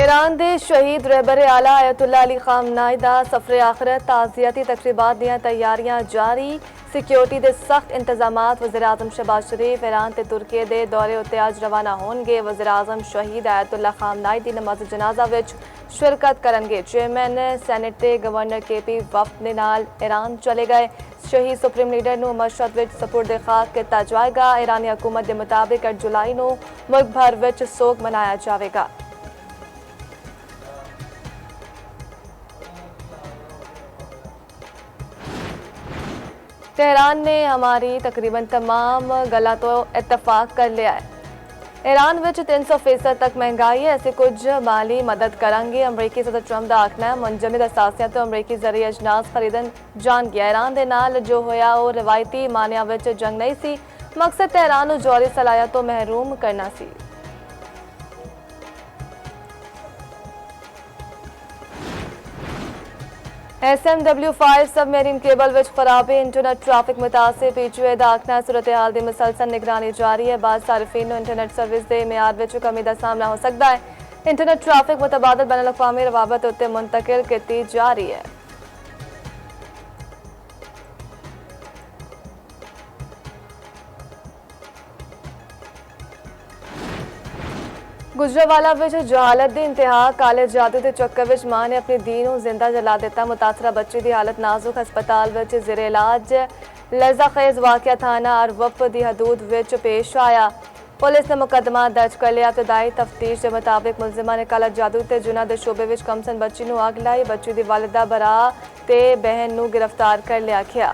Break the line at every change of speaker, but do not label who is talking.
Iran दे शहीद रहबर आला ayatollah Ali खामनाई दा सफरे आखिरत ताज़ियती तकरीबात दियां तैयारियां जारी। सिक्योरिटी दे सख्त इंतजामात। वज़ीर-ए-आज़म शहबाज शरीफ ईरान ते तुर्की दे दौरे उत्ते अज रवाना होणगे। वज़ीर-ए-आज़म शहीद आयतुल्ला खामनाई दी नमाज़ जनाजा विच शिरकत करनगे। चेयरमैन सैनेट ते गवर्नर केपी वफ्द दे नाल ईरान चले गए। शहीद सुप्रीम लीडर नूं मशहद विच सपुर्द खाक कीता जाएगा। ईरानी हुकूमत के मुताबिक 8 जुलाई नूं मुल्क भर विच सोग मनाया जाएगा। तेहरान ने हमारी तकरीबन तमाम गला तो इतफाक कर लिया है। ईरान विच 300% तक महंगाई है, ऐसे कुछ माली मदद करेंगे। अमरीकी सदर ट्रंप का आखना है मुंजमद असासियां तो अमरीकी जरिए अजनास खरीदन जान गया। ईरान के नाल जो होया वो रिवायती मानिया विच जंग नहीं सी, मकसद तेहरान नूं जौहरी सलाहियत तो महरूम करना सी। SMW5 सबमरीन केबल विच खराबी, इंटरनेट ट्रैफिक मुतासिर। PGA दा आखना सूरत हाल की मुसलसल निगरानी जारी है। बाद सारिफीन इंटरनेट सर्विस के मेयार विच कमी का सामना हो सकता है। इंटरनेट ट्रैफिक मुतबादल बैन अल-अक़वामी रवाबत उत्ते मुंतकिल की जा रही है। गुजरावाला विच जहालत की इंतहा। काले जादू के चक्कर विच मां ने अपनी धी नूं जिंदा जला दिता। मुतासरा बच्ची की हालत नाजुक, हस्पताल विच ज़ेरे इलाज। लज़ाखेज़ वाक़या थाना अरवप की हदूद विच पेश आया। पुलिस ने मुकदमा दर्ज कर लिया। इब्तदाई तफ्तीश के मुताबिक मुलजिमा ने काला जादू ते जुना दे शोबे विच कमसन बच्ची नूं अग लाई। बच्ची की वालिदा बरा ते बहन नूं गिरफ्तार कर लिया गया।